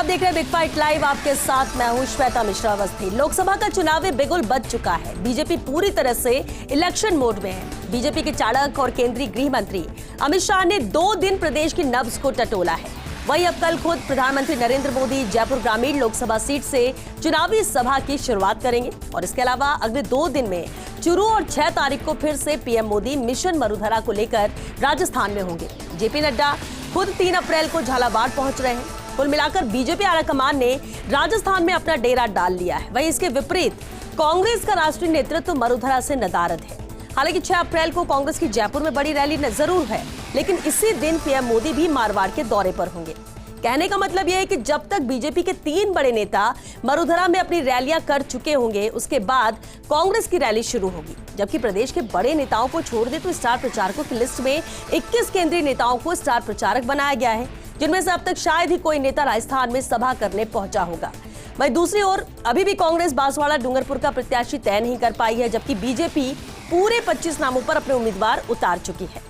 आप देख रहे हैं बिग फाइट लाइव, आपके साथ मैं हूं श्वेता मिश्रा अवस्थी। लोकसभा का चुनावी बिगुल बज चुका है। बीजेपी पूरी तरह से इलेक्शन मोड में है। बीजेपी के चाणक्य और केंद्रीय गृह मंत्री अमित शाह ने 2 दिन प्रदेश की नब्ज को टटोला है। वहीं अब कल खुद प्रधानमंत्री नरेंद्र मोदी जयपुर ग्रामीण लोकसभा सीट से चुनावी सभा की शुरुआत करेंगे और इसके अलावा अगले 2 दिन में चुरू और 6 तारीख को फिर से पीएम मोदी मिशन वसुंधरा को लेकर राजस्थान में होंगे। जेपी नड्डा खुद 3 अप्रैल को झालावाड़ पहुंच रहे हैं। कुल मिलाकर बीजेपी आलाकमान ने राजस्थान में अपना डेरा डाल लिया है। वहीं इसके विपरीत कांग्रेस का राष्ट्रीय नेतृत्व वसुंधरा से नदारद है। हालांकि 6 अप्रैल को कांग्रेस की जयपुर में बड़ी रैली जरूर है, लेकिन इसी दिन पीएम मोदी भी मारवाड़ के दौरे पर होंगे। कहने का मतलब यह है कि जब तक बीजेपी के 3 बड़े नेता वसुंधरा में अपनी रैलियां कर चुके होंगे, उसके बाद कांग्रेस की रैली शुरू होगी। जबकि प्रदेश के बड़े नेताओं को छोड़ दे तो स्टार प्रचारकों की लिस्ट में 21 केंद्रीय नेताओं को स्टार प्रचारक बनाया गया है, जिनमें से अब तक शायद ही कोई नेता राजस्थान में सभा करने पहुंचा होगा। वहीं दूसरी ओर अभी भी कांग्रेस बांसवाड़ा डूंगरपुर का प्रत्याशी तय नहीं कर पाई है, जबकि बीजेपी पूरे 25 नामों पर अपने उम्मीदवार उतार चुकी है।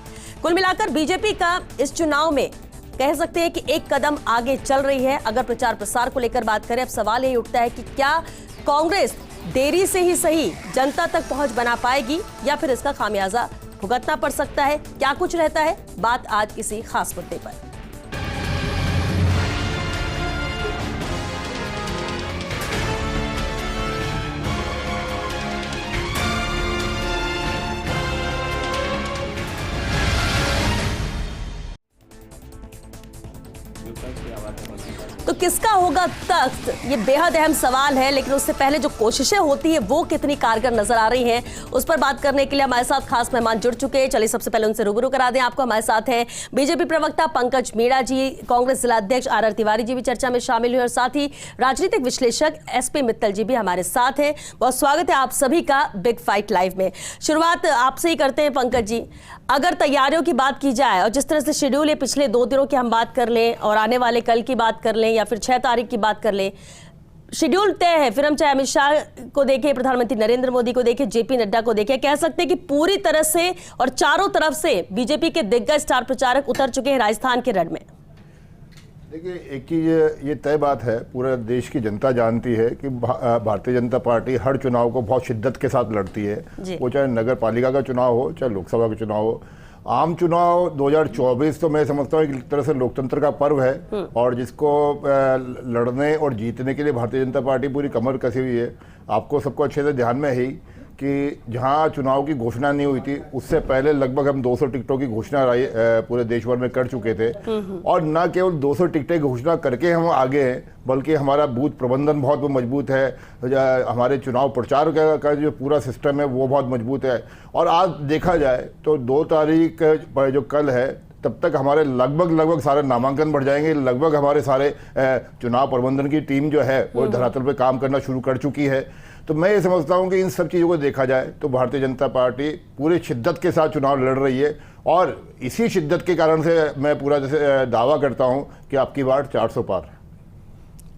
कुल मिलाकर बीजेपी का इस चुनाव में कह सकते हैं कि एक कदम आगे चल रही है। अगर प्रचार प्रसार को लेकर बात करें, अब सवाल यही उठता है कि क्या कांग्रेस देरी से ही सही जनता तक पहुंच बना पाएगी या फिर इसका खामियाजा भुगतना पड़ सकता है। क्या कुछ रहता है, बात आज किसी खास मुद्दे पर। तो किसका होगा तख्त, ये बेहद अहम सवाल है। लेकिन उससे पहले जो कोशिशें होती है वो कितनी कारगर नजर आ रही हैं, उस पर बात करने के लिए हमारे साथ खास मेहमान जुड़ चुके हैं। चलिए सबसे पहले उनसे रूबरू करा दें आपको। हमारे साथ हैं बीजेपी प्रवक्ता पंकज मीणा जी, कांग्रेस जिला अध्यक्ष आर तिवारी जी भी चर्चा में शामिल हुए और साथ ही राजनीतिक विश्लेषक एसपी मित्तल जी भी हमारे साथ हैं। बहुत स्वागत है आप सभी का बिग फाइट लाइव में। शुरुआत आपसे ही करते हैं पंकज जी। अगर तैयारियों की बात की जाए और जिस तरह से शेड्यूल है, पिछले 2 दिनों की हम बात कर लें और आने वाले कल की बात कर लें या फिर 6 तारीख की बात कर लें, शेड्यूल तय है। फिर हम चाहे अमित शाह को देखें, प्रधानमंत्री नरेंद्र मोदी को देखें, जेपी नड्डा को देखें, कह सकते हैं कि पूरी तरह से और चारों तरफ से बीजेपी के दिग्गज स्टार प्रचारक उतर चुके हैं राजस्थान के रण में। देखिए, एक चीज ये तय बात है, पूरे देश की जनता जानती है कि भारतीय जनता पार्टी हर चुनाव को बहुत शिद्दत के साथ लड़ती है। वो चाहे नगर पालिका का चुनाव हो, चाहे लोकसभा का चुनाव हो। आम चुनाव 2024 तो मैं समझता हूँ एक तरह से लोकतंत्र का पर्व है और जिसको लड़ने और जीतने के लिए भारतीय जनता पार्टी पूरी कमर कसी हुई है। आपको सबको अच्छे से ध्यान में है कि जहां चुनाव की घोषणा नहीं हुई थी, उससे पहले लगभग हम 200 टिकटों की घोषणा पूरे देश भर में कर चुके थे। और न केवल 200 टिकटें घोषणा करके हम आगे हैं, बल्कि हमारा बूथ प्रबंधन बहुत मजबूत है। हमारे चुनाव प्रचार का जो पूरा सिस्टम है वो बहुत मजबूत है। और आज देखा जाए तो 2 तारीख पर जो कल है, तब तक हमारे लगभग सारे नामांकन बढ़ जाएंगे। लगभग हमारे सारे चुनाव प्रबंधन की टीम जो है वो धरातल पे काम करना शुरू कर चुकी है। तो मैं ये समझता हूँ कि इन सब चीज़ों को देखा जाए तो भारतीय जनता पार्टी पूरी शिद्दत के साथ चुनाव लड़ रही है और इसी शिद्दत के कारण से मैं पूरा जैसे दावा करता हूँ कि आपकी बार 400 पार।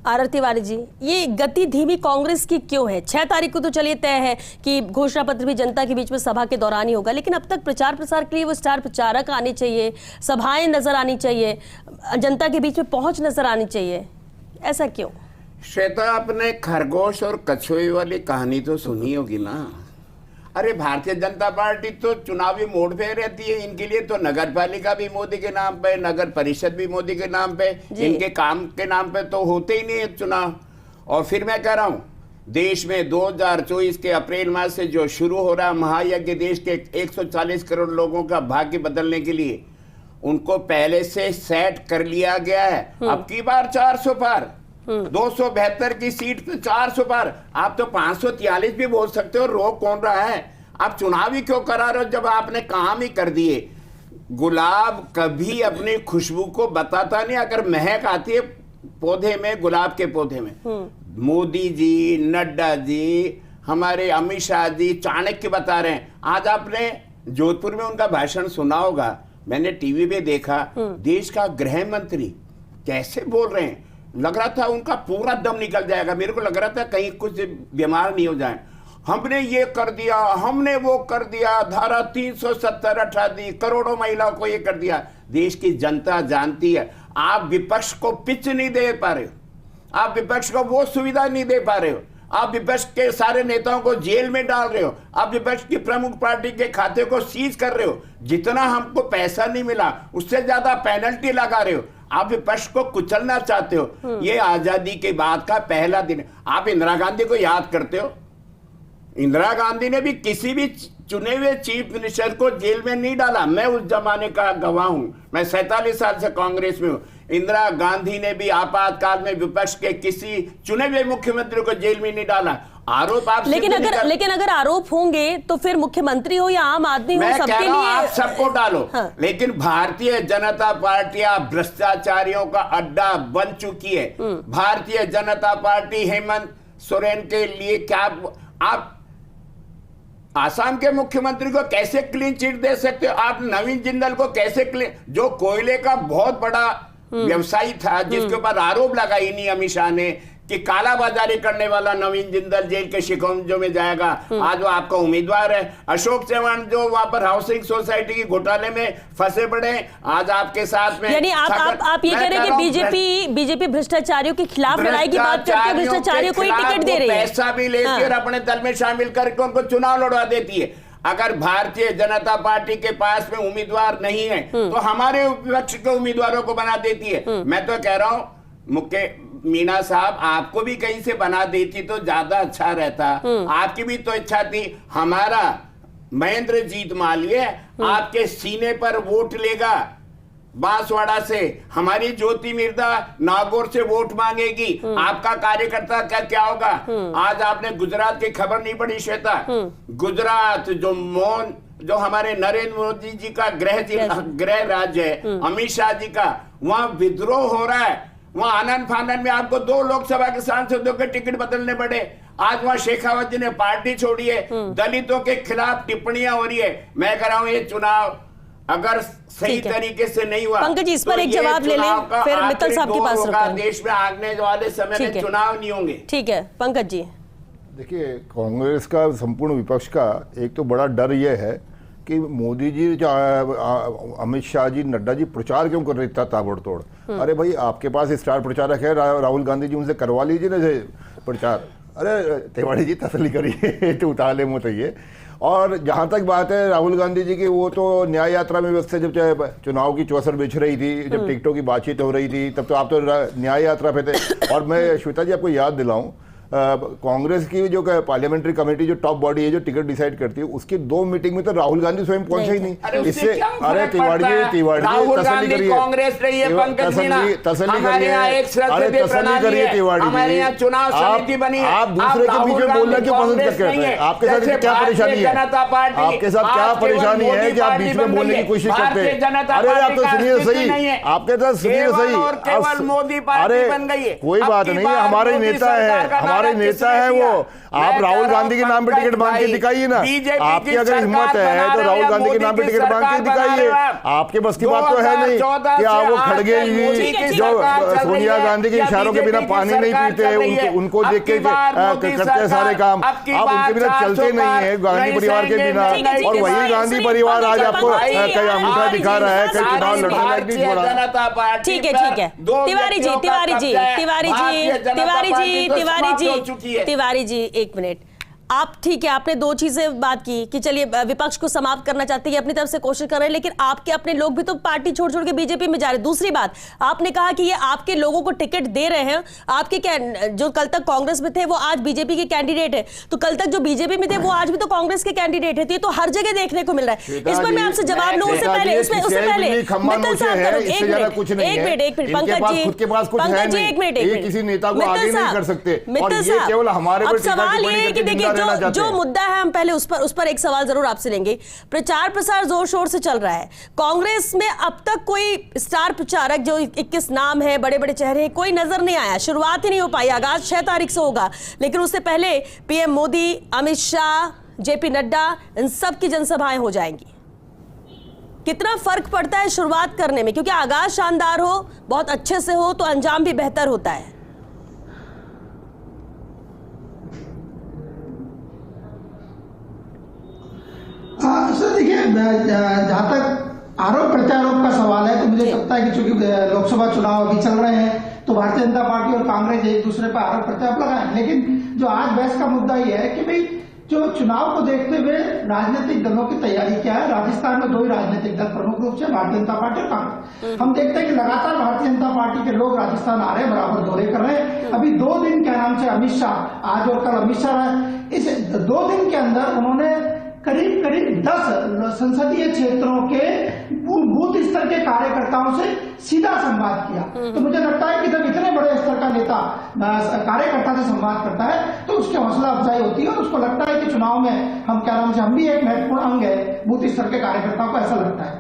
आर तिवारी जी, ये गति धीमी कांग्रेस की क्यों है? 6 तारीख को तो चलिए तय है कि घोषणा पत्र भी जनता के बीच में सभा के दौरान ही होगा, लेकिन अब तक प्रचार प्रसार के लिए वो स्टार प्रचारक आने चाहिए, सभाएं नजर आनी चाहिए, जनता के बीच में पहुंच नजर आनी चाहिए, ऐसा क्यों? श्वेता, आपने खरगोश और कछुए वाली कहानी तो सुनी होगी ना। अरे भारतीय जनता पार्टी तो चुनावी मोड पे रहती है। इनके लिए तो नगर पालिका भी मोदी के नाम पे, नगर परिषद भी मोदी के नाम पे, इनके काम के नाम पे तो होते ही नहीं है चुनाव। और फिर मैं कह रहा हूँ, देश में 2024 के अप्रैल माह से जो शुरू हो रहा महायज्ञ, देश के 140 करोड़ लोगों का भाग्य बदलने के लिए उनको पहले से सेट कर लिया गया है। अब की बार 400 पार, 272 की सीट तो 400 पार। आप तो 543 भी बोल सकते हो, रोक कौन रहा है? आप चुनाव ही क्यों करा रहे हो जब आपने काम ही कर दिए? गुलाब कभी अपनी खुशबू को बताता नहीं। अगर महक आती है पौधे में, गुलाब के पौधे में, मोदी जी, नड्डा जी, हमारे अमित शाह जी, चाणक्य बता रहे हैं। आज आपने जोधपुर में उनका भाषण सुना होगा, मैंने टीवी पे देखा। देश का गृह मंत्री कैसे बोल रहे हैं, लग रहा था उनका पूरा दम निकल जाएगा। मेरे को लग रहा था कहीं कुछ बीमार नहीं हो जाए। हमने ये कर दिया, हमने वो कर दिया, धारा 370 हटा दी, करोड़ों महिलाओं को ये कर दिया। देश की जनता जानती है, आप विपक्ष को पिच नहीं दे पा रहे। आप विपक्ष को वो सुविधा नहीं दे पा रहे हो। आप विपक्ष के सारे नेताओं को जेल में डाल रहे हो। आप विपक्ष की प्रमुख पार्टी के खाते को सीज कर रहे हो। जितना हमको पैसा नहीं मिला उससे ज्यादा पेनल्टी लगा रहे हो। आप विपक्ष को कुचलना चाहते हो। ये आजादी के बाद का पहला दिन। आप इंदिरा गांधी को याद करते हो? इंदिरा गांधी ने भी किसी भी चुने हुए चीफ मिनिस्टर को जेल में नहीं डाला। मैं उस जमाने का गवाह हूं। मैं 47 साल से कांग्रेस में हूं। इंदिरा गांधी ने भी आपातकाल में विपक्ष के किसी चुने हुए मुख्यमंत्री को जेल में नहीं डाला। आरोप आप लेकिन अगर आरोप होंगे तो फिर मुख्यमंत्री हो या आम आदमी हो, सबके लिए आप सबको डालो। हाँ। लेकिन भारतीय जनता पार्टी भ्रष्टाचारियों का अड्डा बन चुकी है। भारतीय जनता पार्टी हेमंत सोरेन के लिए क्या आप आसाम के मुख्यमंत्री को कैसे क्लीन चिट दे सकते हो? आप नवीन जिंदल को कैसे क्लीन, जो कोयले का बहुत बड़ा व्यवसायी था, जिसके ऊपर आरोप लगा इन्हीं अमित शाह ने कि कालाबाजारी करने वाला नवीन जिंदल जेल के शिकंजों में जाएगा। आज वो आपका उम्मीदवार है। अशोक चौहान जो वहां पर हाउसिंग सोसाइटी की घोटाले में फंसे पड़े, आज आपके साथ में। यानी आप ये कह रहे हैं कि बीजेपी भ्रष्टाचारियों के खिलाफ लड़ाई की बात करके भ्रष्टाचारियों को ही टिकट दे रही है, पैसा भी लेती है और अपने दल में शामिल करके उनको चुनाव लड़वा देती है। अगर भारतीय जनता पार्टी के पास में उम्मीदवार नहीं है तो हमारे विपक्ष के उम्मीदवारों को बना देती है। मैं तो कह रहा हूं मुख्य मीना साहब, आपको भी कहीं से बना देती तो ज्यादा अच्छा रहता। आपकी भी तो इच्छा थी। हमारा महेंद्र जीत मालवीय आपके सीने पर वोट लेगा बांसवाड़ा से, हमारी ज्योति मिर्दा नागौर से वोट मांगेगी। आपका कार्यकर्ता क्या होगा? आज आपने गुजरात की खबर नहीं पढ़ी श्वेता? गुजरात जो हमारे नरेंद्र मोदी जी का गृह राज्य है, अमित शाह जी का, वहां विद्रोह हो रहा है। वहां आनंद फानंद में आपको 2 लोकसभा के सांसदों के टिकट बदलने पड़े। आज वहां शेखावत जी ने पार्टी छोड़ी है। दलितों के खिलाफ टिप्पणियां हो रही है। मैं कह रहा हूं ये चुनाव अगर सही तरीके से नहीं हुआ, पंकज जी इस पर एक जवाब ले लें, फिर मित्तल साहब के पास रुकें। देश में आने वाले समय में चुनाव नहीं होंगे। ठीक है पंकज जी। देखिए, कांग्रेस का संपूर्ण विपक्ष का एक तो बड़ा डर यह है कि मोदी जी, अमित शाह जी, नड्डा जी प्रचार क्यों कर रहे था ताबड़तोड़? अरे भाई, आपके पास स्टार प्रचारक है राहुल गांधी जी, उनसे करवा लीजिए ना प्रचार। अरे तिवारी जी तसल्ली करिए तो उताले मुँह ये। और जहाँ तक बात है राहुल गांधी जी की, वो तो न्याय यात्रा में व्यवस्था, जब चुनाव की चौसर बिछ रही थी, जब टिकटों की बातचीत हो रही थी, तब तो आप तो न्याय यात्रा पे थे। और मैं श्वेता जी आपको याद दिलाऊं, कांग्रेस की जो पार्लियामेंट्री कमेटी, जो टॉप बॉडी है जो टिकट डिसाइड करती है, उसकी 2 मीटिंग में तो राहुल गांधी स्वयं पहुंचे ही नहीं। इससे अरे तिवारी जी तसल्ली करिए, तसल्ली करिए तिवारी जी। आप दूसरे के बीच में बोलना क्यों पसंद करते हैं? आपके साथ क्या परेशानी है? आपके साथ क्या परेशानी है कि आप बीच में बोलने की कोशिश करते हैं? अरे आप तो सुनिए सही, आपके साथ सुनिए सही। अरे कोई बात नहीं, हमारे नेता है, हमारे नेता है वो। आप राहुल गांधी के नाम पे टिकट मांग के दिखाइए ना। आपकी अगर हिम्मत है तो राहुल गांधी के नाम पे टिकट मांग के दिखाइए। आपके बस की बात तो है नहीं कि आप वो खड़गे जी जो सोनिया गांधी के इशारों के बिना पानी नहीं पीते, उनको देख के करते हैं सारे काम। आप उनके बिना चलते नहीं है, गांधी परिवार के बिना। और वही गांधी परिवार आज आपको कई अंगूठा दिखा रहा है, कई चुनाव लड़ने लग। ठीक है ठीक है तिवारी जी, तिवारी जी, तिवारी जी, तिवारी जी, तिवारी जी, तिवारी जी, एक मिनट। आप ठीक है, आपने 2 चीजें बात की कि चलिए विपक्ष को समाप्त करना चाहते हैं, अपनी तरफ से कोशिश कर रहे हैं, लेकिन आपके अपने लोग भी तो पार्टी छोड़ छोड़ के बीजेपी में जा रहे हैं। दूसरी बात, आपने कहा कि ये आपके लोगों को टिकट दे रहे हैं। आपके जो कल तक कांग्रेस में थे वो आज बीजेपी के कैंडिडेट है, तो कल तक जो बीजेपी में थे वो आज भी तो कांग्रेस के कैंडिडेट है। तो ये तो हर जगह देखने को मिल रहा है। इस पर मैं आपसे जवाब लूं उससे पहले मित्तल साहब, एक मिनट, एक मिनट पंकज जी, पंकज जी, एक मिनट, किसी नेता को आगे नहीं कर सकते। मित्तल साहब, केवल हमारे अब सवाल ये है कि देखिए जो मुद्दा है, हम पहले उस पर एक सवाल जरूर आपसे लेंगे। प्रचार प्रसार जोर शोर से चल रहा है कांग्रेस में। अब तक कोई स्टार प्रचारक, जो 21 नाम है, बड़े बड़े चेहरे हैं, कोई नजर नहीं आया। शुरुआत ही नहीं हो पाई। आगाज 6 तारीख से होगा, लेकिन उससे पहले पीएम मोदी, अमित शाह, जेपी नड्डा, इन सब की जनसभाएं हो जाएंगी। कितना फर्क पड़ता है शुरुआत करने में? क्योंकि आगाज शानदार हो, बहुत अच्छे से हो, तो अंजाम भी बेहतर होता है। सर देखिए, जहाँ तक आरोप प्रत्यारोप का सवाल है तो मुझे लगता है कि चूंकि लोकसभा चुनाव अभी चल रहे हैं, तो भारतीय जनता पार्टी और कांग्रेस एक दूसरे पर आरोप प्रत्यारोप लगाए। लेकिन जो आज बहस का मुद्दा ये है कि भाई जो चुनाव को देखते हुए राजनीतिक दलों की तैयारी क्या है। राजस्थान में 2 ही राजनीतिक दल प्रमुख रूप से, भारतीय जनता पार्टी और कांग्रेस। हम देखते हैं कि लगातार भारतीय जनता पार्टी के लोग राजस्थान आ रहे हैं, बराबर दौरे कर रहे हैं। अभी 2 दिन के नाम से अमित शाह, आज और कल अमित शाह रहे। इस 2 दिन के अंदर उन्होंने करीब 10 संसदीय क्षेत्रों के बूथ स्तर के कार्यकर्ताओं से सीधा संवाद किया। तो मुझे लगता है कि जब इतने बड़े स्तर का नेता कार्यकर्ता से संवाद करता है तो उसकी हौसला अफजाई होती है और उसको लगता है कि चुनाव में हम क्या नाम से हम भी एक महत्वपूर्ण अंग है बूथ स्तर के कार्यकर्ताओं को, ऐसा लगता है।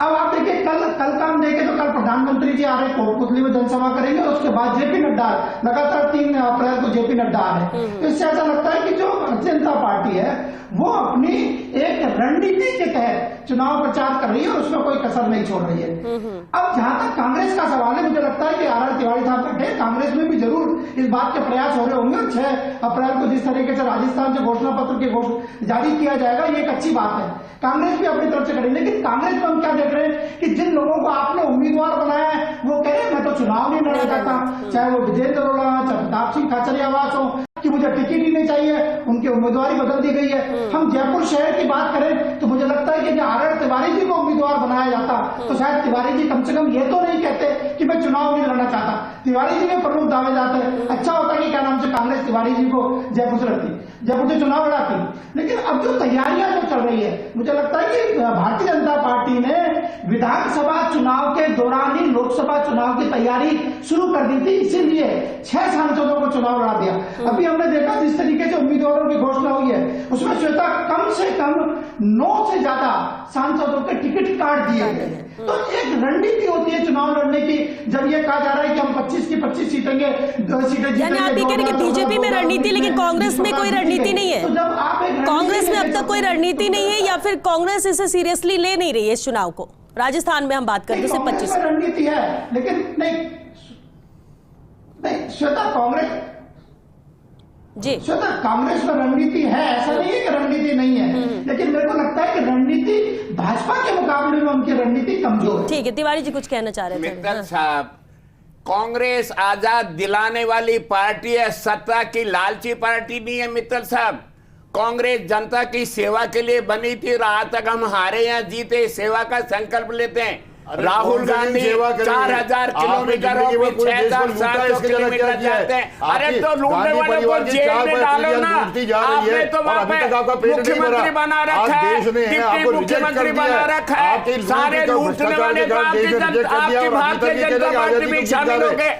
अब आप देखिए कल का हम देखें तो कल प्रधानमंत्री जी आ रहे, कोटपुतली में जनसभा करेंगे और उसके बाद जेपी नड्डा, लगातार 3 अप्रैल को जेपी नड्डा आ रहे हैं। इससे ऐसा लगता है कि जो भारतीय जनता पार्टी है वो अपनी एक रणनीति के तहत चुनाव प्रचार कर रही है और उसमें कोई कसर नहीं छोड़ रही है। अब जहां तक कांग्रेस का सवाल है, मुझे लगता है कि आर तिवारी साहब बैठे, कांग्रेस में भी जरूर इस बात के प्रयास हो रहे होंगे और 6 अप्रैल को जिस तरीके से राजस्थान से घोषणा पत्र की जारी किया जाएगा, ये एक अच्छी बात है। कांग्रेस भी अपनी तरफ से करेगी। लेकिन कांग्रेस में हम क्या देख रहे हैं कि जिन लोगों को आपने उम्मीदवार बनाया है वो कह रहे हैं मैं तो चुनाव नहीं लड़ना चाहता, चाहे वो विजेंद्र रोड़ा, चाहे प्रताप सिंह खाचरियावास हो, कि मुझे टिकट ही नहीं चाहिए, उनकी उम्मीदवारी बदल दी गई है। हम जयपुर शहर की बात करें तो मुझे लगता है कि यदि आर तिवारी जी को उम्मीदवार बनाया जाता तो शायद तिवारी जी कम से कम ये तो नहीं कहते कि मैं चुनाव नहीं लड़ना चाहता। तिवारी जी में प्रमुख दावे जाते हैं। अच्छा होता कि क्या नाम से कांग्रेस तिवारी जी को जयपुर से लड़ती, जयपुर से चुनाव लड़ाती। लेकिन अब जो तैयारियां जो चल रही है, मुझे लगता है कि भारतीय जनता पार्टी ने विधानसभा चुनाव के दौरान ही लोकसभा चुनाव की तैयारी शुरू कर दी थी, इसीलिए 6 सांसदों को चुनाव लड़ा दिया। अभी हमने देखा जिस तरीके से उम्मीदवारों की घोषणा हुई है उसमें श्वेता कम से कम 9 से ज्यादा सांसदों के टिकट काट दिए गए। तो एक रणनीति होती है चुनाव लड़ने की। जब ये कहा जा रहा है कि हम 25 की 25 सीटेंगे, 2 सीटें जीतेंगे, यानी आप ये कह रहे हैं कि बीजेपी में रणनीति, लेकिन कांग्रेस में कोई रणनीति नहीं है। तो जब आप कांग्रेस में अब तक कोई रणनीति नहीं है या फिर कांग्रेस इसे सीरियसली ले नहीं रही है इस चुनाव को? राजस्थान में हम बात करते हैं 25 रणनीति है, लेकिन नहीं श्वेता कांग्रेस जी, श्वेता कांग्रेस में रणनीति है, ऐसा नहीं है कि रणनीति नहीं है। लेकिन मेरे को लगता है कि रणनीति भाजपा के मुकाबले में उनकी रणनीति कमजोर है। ठीक है, तिवारी जी कुछ कहना चाह रहे थे। मित्तल साहब, कांग्रेस आजाद दिलाने वाली पार्टी है, सत्ता की लालची पार्टी नहीं है। मित्तल साहब, कांग्रेस जनता की सेवा के लिए बनी थी और आज तक हम हारे या जीते सेवा का संकल्प लेते हैं। राहुल गांधी 4000 किलोमीटर और 6700 किलोमीटर जाते हैं। अरे तो लूटने वालों को जेल में डालो ना। आपने तो वहां पे मुख्यमंत्री बना रखा है, डिप्टी मुख्यमंत्री बना रखा है, सारे लूटने वाले को आपकी भारतीय जनता पार्टी में शामिल हो गए।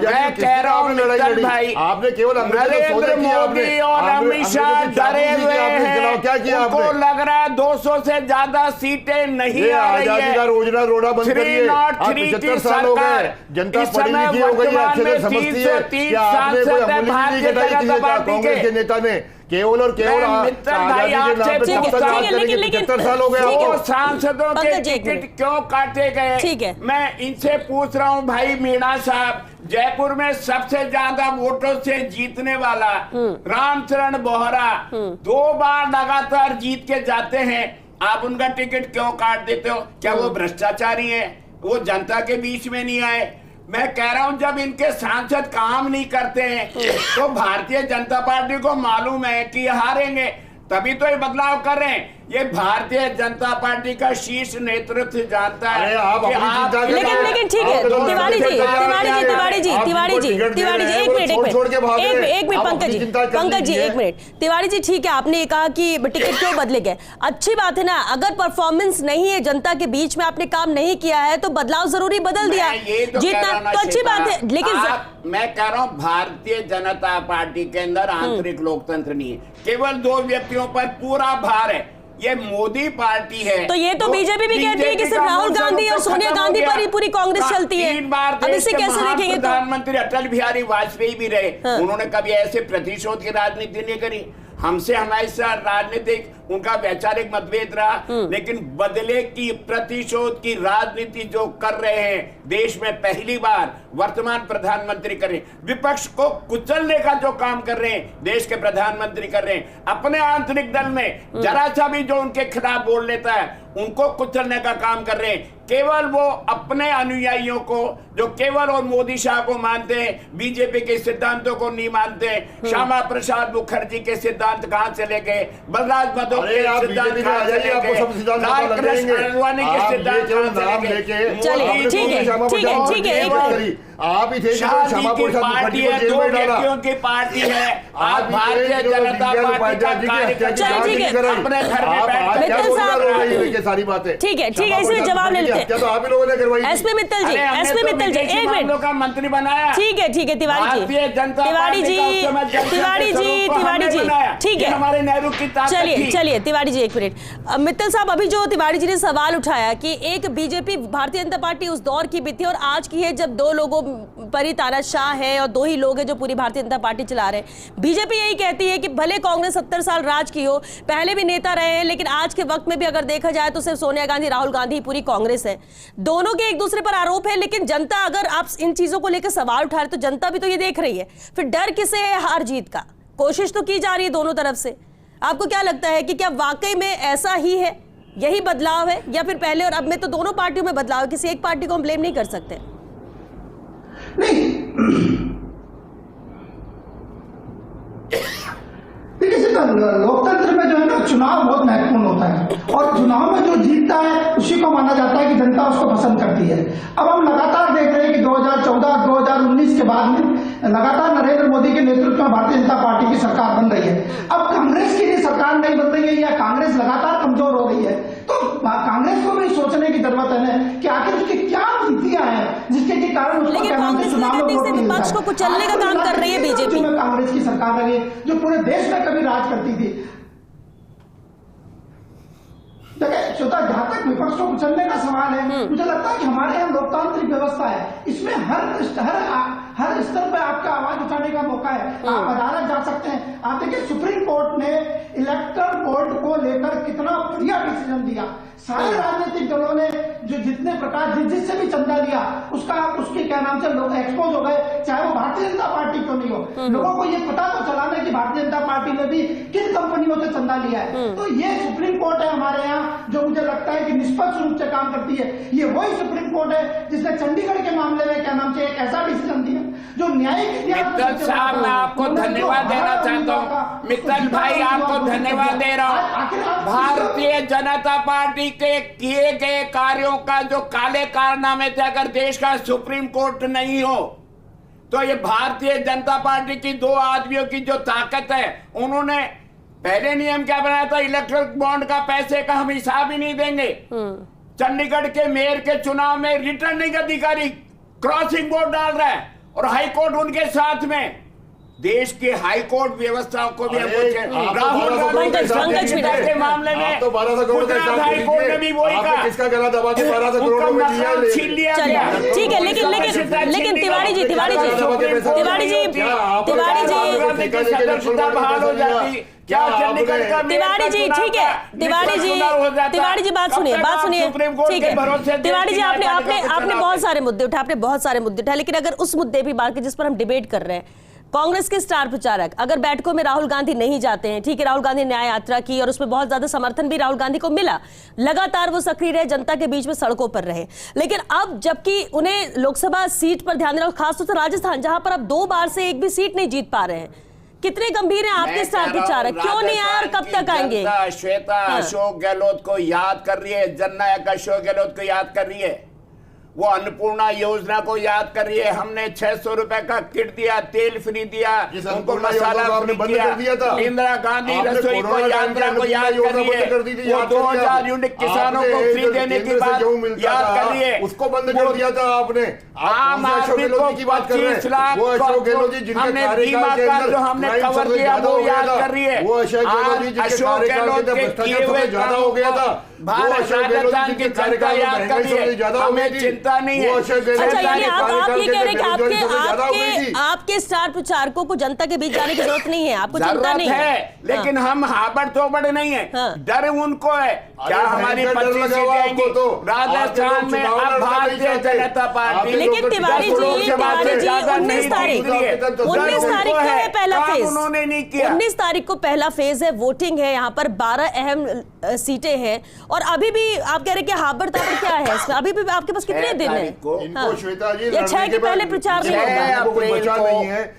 मैं कह रहा हूँ मित्तल भाई, नरेंद्र मोदी और अमित शाह डरे हुए हैं, उनको लग रहा है 200 से ज्यादा सीटें नहीं आ रही है। 303 साल हो गए, जनता पढ़ी लिखी हो गई है, अच्छे से समझती है कि आपने कोई अमूल्य की कटाई की है कांग्रेस के नेता ने केवल और केवल आजादी के नाम पे 75 साल हो गए आपको। सांसदों के टिकट क्यों काटे गए? ठीक है, मैं इनसे पूछ रहा हूँ भाई मीणा साहब, जयपुर में सबसे ज्यादा वोटों से जीतने वाला रामचरण बोहरा 2 बार लगातार जीत के जाते हैं, आप उनका टिकट क्यों काट देते हो? क्या वो भ्रष्टाचारी है? वो जनता के बीच में नहीं आए? मैं कह रहा हूं जब इनके सांसद काम नहीं करते हैं तो भारतीय जनता पार्टी को मालूम है कि हारेंगे, तभी तो ये बदलाव कर रहे हैं। ये भारतीय जनता पार्टी का शीर्ष नेतृत्व जानता है कि आप लेकिन ठीक है तिवारी जी एक मिनट पंकज जी एक मिनट। तिवारी जी ठीक है, आपने कहा कि टिकट क्यों बदले गए, अच्छी बात है ना। अगर परफॉर्मेंस नहीं है, जनता के बीच में आपने काम नहीं किया है तो बदलाव जरूरी बदल दिया, जीतना तो अच्छी बात है। लेकिन मैं कह रहा हूं भारतीय जनता पार्टी के अंदर आंतरिक लोकतंत्र नहीं है, केवल 2 व्यक्तियों पर पूरा भार है, ये मोदी पार्टी है। तो ये तो बीजेपी भी कहती है कि सिर्फ राहुल गांधी और सोनिया गांधी पर ही पूरी कांग्रेस चलती है। 3 बार अब इसे कैसे देखेंगे? प्रधानमंत्री अटल बिहारी वाजपेयी भी रहे, उन्होंने कभी ऐसे प्रतिशोध की राजनीति नहीं करी। हमसे हमेशा राजनीतिक उनका वैचारिक मतभेद रहा, लेकिन बदले की प्रतिशोध की राजनीति जो कर रहे हैं देश में पहली बार वर्तमान प्रधानमंत्री कर रहे हैं, विपक्ष को कुचलने का जो काम कर रहे हैं देश के प्रधानमंत्री कर रहे हैं। अपने आंतरिक दल में जरा सा भी जो उनके खिलाफ बोल लेता है उनको कुचलने का काम कर रहे हैं। केवल वो अपने अनुयायियों को, जो केवल और मोदी शाह को मानते हैं, बीजेपी के सिद्धांतों को नहीं मानते, श्यामा प्रसाद मुखर्जी के सिद्धांत कहां चले गए, बलराज मधोक के सिद्धांत कहां चले गए, लाल कृष्ण आडवाणी के सिद्धांत कहां चले गए। चलिए ठीक है आप ही थे शादी की पार्टी है, दो व्यक्तियों की पार्टी है। आज भारतीय जनता पार्टी का कार्यकर्ता अपने घर में बैठ सारी बातें ठीक है इसमें जवाब ले लेते हैं। तो आप ही लोगों ने करवाई। एसपी मित्तल जी एक मिनट का मंत्री बनाया। ठीक है तिवारी जी ठीक है हमारे नेहरू की ताकत। चलिए तिवारी जी एक मिनट। मित्तल साहब, अभी जो तिवारी जी ने सवाल उठाया कि एक बीजेपी भारतीय जनता पार्टी उस दौर की भी थी और आज की है जब दो लोगों पर ही तानाशाह है और दो ही लोग हैं जो पूरी भारतीय जनता पार्टी चला रहे हैं। बीजेपी यही कहती है कि भले कांग्रेस 70 साल राज की हो, पहले भी नेता रहे हैं, लेकिन आज के वक्त में भी अगर देखा जाए तो सिर्फ सोनिया गांधी, राहुल गांधी, पूरी कांग्रेस है। दोनों के एक दूसरे पर आरोप है, लेकिन जनता, अगर आप इन चीजों को लेकर सवाल उठा रहे तो जनता भी तो ये देख रही है। फिर डर किसे है हार जीत का? कोशिश तो की जा रही है दोनों तरफ से। आपको क्या लगता है कि क्या वाकई में ऐसा ही है, यही बदलाव है, या फिर पहले और अब में तो दोनों पार्टियों में बदलाव है? किसी एक पार्टी को हम ब्लेम नहीं कर सकते। नहीं, देखिए लोकतंत्र में जो है ना, चुनाव बहुत महत्वपूर्ण होता है और चुनाव में जो जीतता है उसी को माना जाता है कि जनता उसको पसंद करती है। अब हम लगातार देख रहे हैं कि 2014 2019 के बाद में लगातार नरेंद्र मोदी के नेतृत्व में भारतीय जनता पार्टी की सरकार बन रही है। अब कांग्रेस की सरकार नहीं बन रही है या कांग्रेस लगातार कमजोर हो रही है, तो कांग्रेस को भी सोचने की जरूरत है कि आखिर उसकी क्या नीतियां हैं जिसके कारण उसको क्या नाम है चुनाव में विपक्ष को कुचलने का काम कर रही है बीजेपी। कांग्रेस की सरकार रही जो पूरे देश में कभी राज करती थी। देखिए श्रोता, जहां तक विपक्ष को कुचलने का सवाल है, मुझे लगता है कि हमारे यहाँ लोकतांत्रिक व्यवस्था है, इसमें हर स्तर पर आपका आवाज उठाने का मौका है। आप अदालत जा सकते हैं। आप देखिए सुप्रीम कोर्ट ने इलेक्टोरल बोर्ड को लेकर कितना बढ़िया डिसीजन दिया। सारे राजनीतिक दलों ने जो जितने प्रकार जिससे भी चंदा लिया उसके क्या नाम से लोग एक्सपोज हो गए, चाहे वो भारतीय जनता पार्टी क्यों नहीं हो। लोगों को ये पता तो चला ना कि भारतीय जनता पार्टी ने भी किन कंपनियों से चंदा लिया है। तो ये सुप्रीम कोर्ट है हमारे यहाँ, जो मुझे लगता है कि निष्पक्ष रूप से काम करती है। ये वही सुप्रीम कोर्ट है जिसने चंडीगढ़ के मामले में क्या नाम से एक ऐसा डिसीजन दिया जो न्यायिक मित्तल साहब, मैं आपको धन्यवाद देना चाहता हूँ। मित्तल भाई, आपको धन्यवाद दे रहा हूँ। भारतीय जनता पार्टी के किए गए कार्यों का जो काले कारनामे थे, अगर देश का सुप्रीम कोर्ट नहीं हो तो ये भारतीय जनता पार्टी की दो आदमियों की जो ताकत है, उन्होंने पहले नियम क्या बनाया था, इलेक्ट्रल बॉन्ड का पैसे का हम हिसाब ही नहीं देंगे। चंडीगढ़ के मेयर के चुनाव में रिटर्निंग अधिकारी क्रॉसिंग बोर्ड डाल रहा है और हाई कोर्ट उनके साथ में। देश की हाई कोर्ट व्यवस्था को भी राहुल गांधी के मामले में गुजरात हाई कोर्ट ने भी वही कहा, किसका गला दबा के 1200 करोड़ में छीन लिया गया। ठीक है, लेकिन तिवारी जी सदस्यता बहाल हो जाती। क्या चंडीगढ़ का तिवारी जी, ठीक है तिवारी जी बात सुनिए ठीक है तिवारी जी, आपने बहुत सारे मुद्दे उठाए, लेकिन अगर उस मुद्दे भी बात की जिस पर हम डिबेट कर रहे हैं, कांग्रेस के स्टार प्रचारक अगर बैठकों में राहुल गांधी नहीं जाते हैं, ठीक है, राहुल गांधी न्याय यात्रा की और उसमें बहुत ज्यादा समर्थन भी राहुल गांधी को मिला, लगातार वो सक्रिय रहे, जनता के बीच में सड़कों पर रहे, लेकिन अब जबकि उन्हें लोकसभा सीट पर ध्यान देना, खासतौर से राजस्थान जहां पर अब 2 बार से एक भी सीट नहीं जीत पा रहे हैं, कितने गंभीर हैं आपके स्टार प्रचारक? क्यों नहीं आए और कब तक आएंगे? श्वेता अशोक गहलोत को याद कर रही है, जननायक अशोक गहलोत को याद कर रही है, वो अन्नपूर्णा योजना को याद कर रही है। हमने 600 रुपए का किट दिया, तेल फ्री दिया, उनको मसाला फ्री दिया। इंदिरा गांधी रसोई को यात्रा को याद कर रही है, वो 2000 यूनिट किसानों को फ्री देने की बात याद कर रही है, उसको बंद कर दिया था आपने। आम आदमी को 25 लाख हमने बीमा का जो हमने कवर किया वो याद कर रही है। अशोक गहलोत के किए हुए ज्यादा हो गया था, भारत राजस्थान की जनता याद कर रही है, हमें चिंता नहीं है। अच्छा, यानी आप ये कह रहे हैं कि आपके स्टार प्रचारकों को जनता के बीच जाने की जरूरत नहीं है, आपको चिंता नहीं है, लेकिन हम हाबड़ तोबड़ नहीं है, डर उनको है। क्या हमारी 25 सीटें आएंगी राजस्थान में? अब भारतीय जनता पार्टी, लेकिन तिवारी जी 19 तारीख को है पहला फेज, उन्होंने नहीं किया। 19 तारीख को पहला फेज है, वोटिंग है, यहाँ पर 12 अहम सीटें हैं और अभी भी आप कह रहे हैं कि हाबड़ ताबड़ क्या है इसमें? अभी भी आपके पास कितने दिन है? इनको श्वेता जी या 6 के पहले प्रचार नहीं होगा?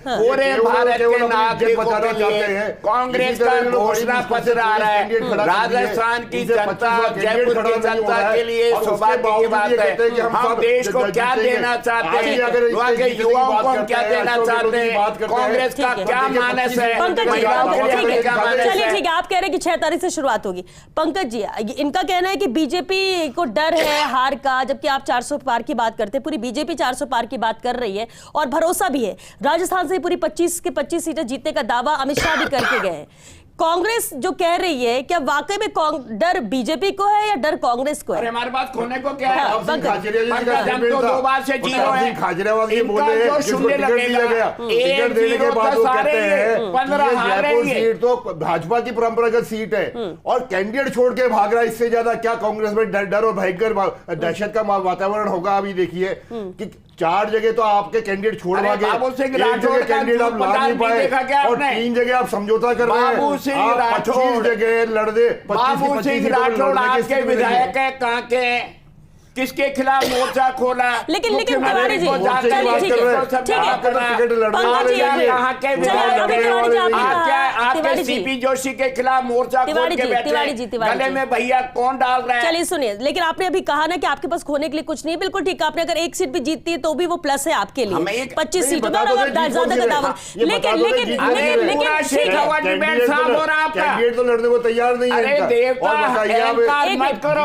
पूरे भारत के नागरिकों के लिए कांग्रेस का घोषणा पत्र आ रहा है। राजस्थान की जनता, जयपुर की जनता के लिए सौभाग्य की बात है। हम देश को क्या देना चाहते हैं, वहाँ के युवाओं को हम क्या देना चाहते हैं, कांग्रेस का क्या मानस है, महिलाओं के लिए क्या मानस है। चलिए ठीक है, आप कह रहे हैं कि 6 तारीख से शुरुआत होगी। पंकज जी, इनका कहना है कि बीजेपी को डर है हार का, जबकि आप 400 पार की बात करते हैं। पूरी बीजेपी 400 पार की बात कर रही है और भरोसा भी है। राजस्थान से पूरी 25 के 25 सीटें जीतने का दावा अमित शाह भी करके गए हैं। कांग्रेस जो कह रही है, क्या वाकई में डर बीजेपी को है या डर कांग्रेस को है? अरे हमारे पास खोने को क्या है? हम तो 2 बार से जीरो है। खाजरेवाल ये बोले हैं जिसको टिकट दिया गया, टिकट देने के बाद वो कहते हैं 15 जयपुर सीट तो भाजपा की परंपरागत सीट है और कैंडिडेट छोड़ के भाग रहा है। इससे ज्यादा क्या कांग्रेस में डर और भयंकर दहशत का वातावरण होगा? अभी देखिए कि 4 जगह तो आपके कैंडिडेट छोड़ भागे, एक जगह कैंडिडेट आप ला नहीं पाए और 3 जगह आप समझौता कर रहे हैं। 25 जगह लड़ दे, 25 राठौड़ आपके विधायक है, कहाँ के किसके खिलाफ मोर्चा खोला? लेकिन तिवारी जी, आपके सीपी जोशी के खिलाफ मोर्चा खोल के बैठे, गले में भैया कौन डाल रहा है? चलिए सुनिए, लेकिन आपने अभी कहा ना कि आपके पास खोने के लिए कुछ नहीं। बिल्कुल ठीक, आपने अगर 1 सीट भी जीतती है तो भी वो प्लस है आपके लिए। 25 सीटों का ज्यादा का दावा, लेकिन कैंडिडेट तो लड़ने को तैयार नहीं है। अरे देवता मत करो।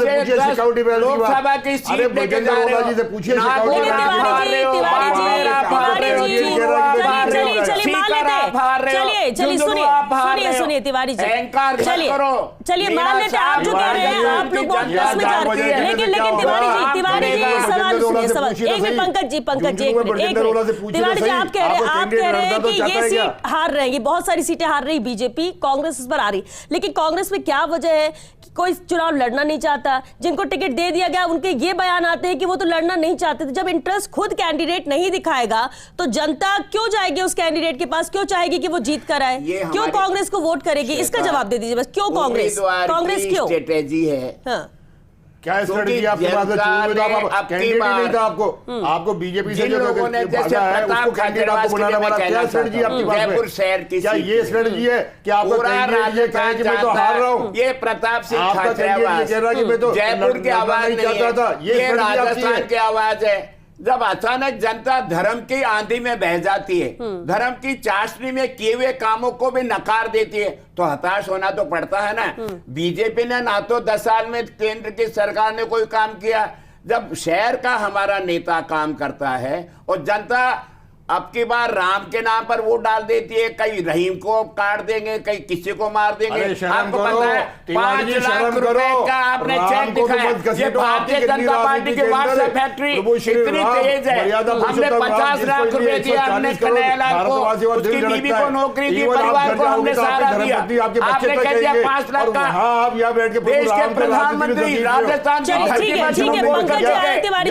लोकसभा की सीट लेके जा रहे हो, से पूछिए सुनिए तिवारी जी, चलिए मान लेते हैं आप जो कह रहे हैं, आप लोग बहुत प्लस में जा रहे हैं। लेकिन तिवारी जी सवाल सुनिए, एक मिनट पंकज जी, तिवारी जी आप कह रहे हैं कि ये सीट हार रहेगी, बहुत सारी सीटें हार रही बीजेपी, कांग्रेस इस पर आ रही। लेकिन कांग्रेस में क्या वजह है कि कोई चुनाव लड़ना नहीं चाहता? जिनको टिकट दे दिया गया उनके ये बयान आते हैं कि वो तो लड़ना नहीं चाहते थे। जब इंटरेस्ट खुद कैंडिडेट नहीं दिखाएगा तो जनता क्यों जाएगी उस कैंडिडेट के पास, क्यों चाहेगी कि वो जीत कर आए? क्यों कांग्रेस को वोट करेगी? इसका जवाब दे दीजिए बस, क्यों कांग्रेस क्यों? स्ट्रेटेजी है। हाँ। क्या स्ट्रेटजी आपके पास कैंडिडेट नहीं था? आपको बीजेपी से जो कैंडिडेट आपको बनाना पड़ा, क्या स्ट्रेटजी आपके पास? जयपुर शहर की क्या ये स्ट्रेटजी है कि आपका कैंडिडेट ये कहे कि मैं तो हार रहा हूँ? ये प्रताप सिंह खाचरियावास कह रहा कि मैं तो जयपुर की आवाज नहीं चाहता, ये राजस्थान की आवाज है। जब अचानक जनता धर्म की आंधी में बह जाती है, धर्म की चाशनी में किए हुए कामों को भी नकार देती है, तो हताश होना तो पड़ता है ना। बीजेपी ने ना तो 10 साल में केंद्र की सरकार ने कोई काम किया। जब शहर का हमारा नेता काम करता है और जनता अब की बार राम के नाम पर वोट डाल देती है, कहीं रहीम को काट देंगे, कहीं किसी को मार देंगे। आपको पता है 5 लाख रुपए का आपने चेक दिखाया। ये भारतीय जनता पार्टी की व्हाट्सएप फैक्ट्री इतनी तेज है, हमने 50 लाख रुपए दिए, हमने कन्हैयालाल को, उसकी बीवी को नौकरी दी, परिवार को हमने सहारा दिया। आपने कह दिया 5 लाख का देश के प्रधानमंत्री राजस्थान की धरती पर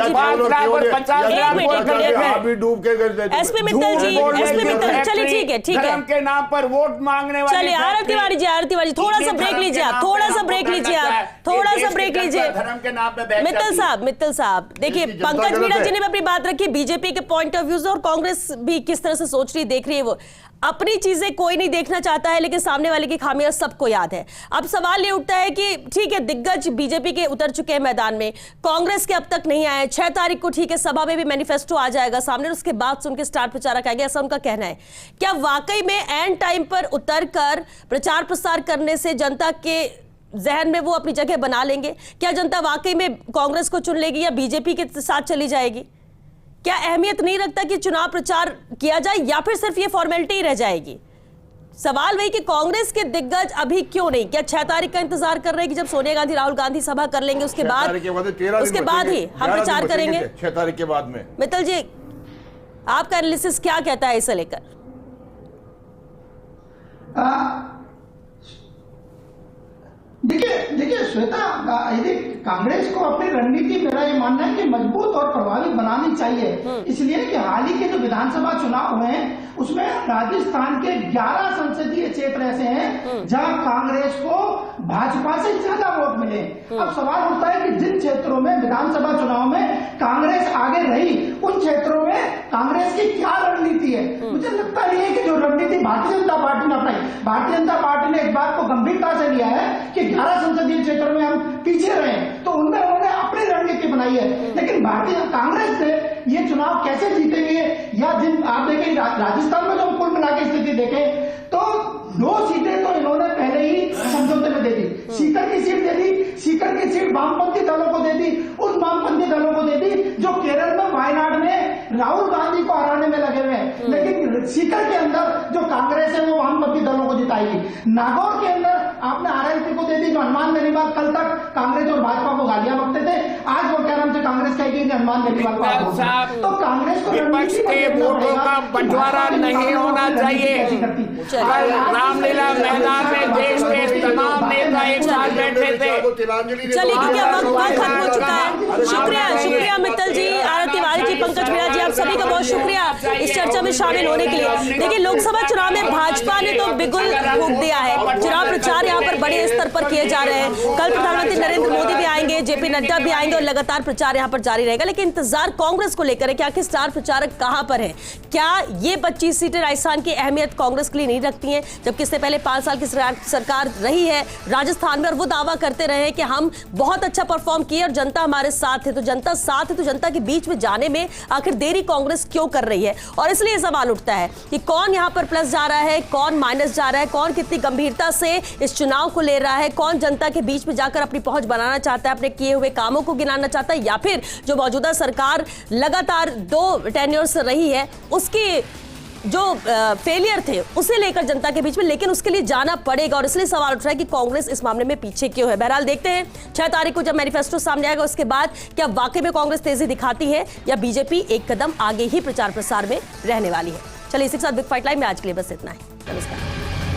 5 लाख और 50 लाख डूब के एसपी मित्तल जी, चलिए ठीक है धर्म के नाम पर वोट मांगने वाले। चलिए आरती तिवारी जी, थोड़ा सा ब्रेक लीजिए आप, थोड़ा सा ब्रेक लीजिए। धर्म के नाम पे मित्तल साहब देखिए, पंकज मीणा जी ने भी अपनी बात रखी बीजेपी के पॉइंट ऑफ व्यू से, और कांग्रेस भी किस तरह से सोच रही देख रही है। वो अपनी चीजें कोई नहीं देखना चाहता है, लेकिन सामने वाले की खामियां सबको याद है। अब सवाल ये उठता है कि ठीक है, दिग्गज बीजेपी के उतर चुके हैं मैदान में, कांग्रेस के अब तक नहीं आए। 6 तारीख को ठीक है, सभा में भी मैनिफेस्टो आ जाएगा सामने, उसके बाद से उनके स्टार प्रचारक आएंगे, ऐसा उनका कहना है। क्या वाकई में एंड टाइम पर उतर कर प्रचार प्रसार करने से जनता के जहन में वो अपनी जगह बना लेंगे? क्या जनता वाकई में कांग्रेस को चुन लेगी या बीजेपी के साथ चली जाएगी? क्या अहमियत नहीं रखता कि चुनाव प्रचार किया जाए, या फिर सिर्फ ये फॉर्मेलिटी ही रह जाएगी? सवाल वही कि कांग्रेस के दिग्गज अभी क्यों नहीं, क्या 6 तारीख का इंतजार कर रहे हैं कि जब सोनिया गांधी राहुल गांधी सभा कर लेंगे उसके बाद ही हम प्रचार करेंगे? 6 तारीख के बाद में। मित्तल जी, आपका एनालिसिस क्या कहता है इसे लेकर? देखिए श्वेता, यदि कांग्रेस को अपनी रणनीति, मेरा ये मानना है कि मजबूत और प्रभावी बनानी चाहिए, इसलिए कि हाल ही के जो विधानसभा चुनाव हुए हैं उसमें राजस्थान के 11 संसदीय क्षेत्र ऐसे हैं जहां कांग्रेस को भाजपा से ज्यादा वोट मिले। अब सवाल उठता है कि जिन क्षेत्रों में विधानसभा चुनाव में कांग्रेस आगे रही, उन क्षेत्रों में कांग्रेस की क्या रणनीति है। मुझे लगता नहीं है कि जो रणनीति भारतीय जनता पार्टी ने अपनाई, भारतीय जनता पार्टी ने इस बात को गंभीरता से लिया है कि 11 संसदीय क्षेत्रों में हम पीछे रहे, तो उनमें उन्होंने अपनी रणनीति बनाई है। लेकिन भारतीय कांग्रेस ने ये चुनाव कैसे जीतेंगे, या जिन आप देखें राजस्थान में जो कुल मिला के स्थिति देखें तो 2 सीटें तो इन्होंने पहले ही समझौते में दे दी। सीकर की सीट दे दी, सीकर की सीट वामपंथी दलों को दे दी, उन वामपंथी दलों को दे दी जो केरल में वायनाड में राहुल गांधी को हराने में लगे हुए हैं। लेकिन सीकर के अंदर जो कांग्रेस है वो वामपंथी दलों को जिताएगी। नागौर के अंदर आपने आरएलपी को दे दी, जो हनुमान बेनीवाल कल तक कांग्रेस और भाजपा को गालियां बकते थे, आज वो क्या नाम से कांग्रेस कहेगी हनुमान बेनीवाल को। तो कांग्रेस को विपक्ष के वोटों का बंटवारा नहीं होना चाहिए। रामलीला मैदान में देश के तमाम नेता एक साथ बैठे थे। चलिए, क्योंकि अब वक्त खत्म हो चुका है। शुक्रिया मित्तल जी, आरती तिवारी जी, पंकज मीणा जी, आप सभी का बहुत शुक्रिया इस चर्चा में शामिल होने के लिए। देखिए, लोकसभा चुनाव में भाजपा ने तो बिगुल फूंक दिया है। चुनाव प्रचार यहाँ पर बड़े स्तर पर किए जा रहे हैं। कल प्रधानमंत्री नरेंद्र मोदी भी आएंगे, जेपी नड्डा भी आएंगे और लगातार प्रचार यहाँ पर जारी रहेगा। लेकिन इंतजार कांग्रेस को लेकर है कि आखिर स्टार प्रचारक कहां पर है। क्या ये 25 सीटें राजस्थान की अहमियत कांग्रेस के लिए नहीं रखती हैं, जबकि इससे पहले 5 साल की सरकार रही है राजस्थान में और वो दावा करते रहे कि हम बहुत अच्छा परफॉर्म किए और जनता हमारे साथ है। तो जनता साथ है तो जनता के बीच में जाने में आखिर देरी कांग्रेस क्यों कर रही है। और इसलिए सवाल उठता है कि कौन यहां पर प्लस जा रहा है, कौन माइनस जा रहा है, कौन कितनी गंभीरता से इस चुनाव को ले रहा है, कौन जनता के बीच में जाकर अपनी पहुंच बनाना चाहता है, अपने किए हुए कामों को गिनाना चाहता है, या फिर जो मौजूदा सरकार लगातार 2 टेन्योर से रही है उसकी जो फेलियर थे उसे लेकर जनता के बीच में, लेकिन उसके लिए जाना पड़ेगा। और इसलिए सवाल उठ रहा है कि कांग्रेस इस मामले में पीछे क्यों है। बहरहाल देखते हैं 6 तारीख को जब मैनिफेस्टो सामने आएगा उसके बाद क्या वाकई में कांग्रेस तेजी दिखाती है या बीजेपी एक कदम आगे ही प्रचार प्रसार में रहने वाली है। चलिए, इसी के साथ बिग फाइट लाइव में आज के लिए बस इतना ही। नमस्कार।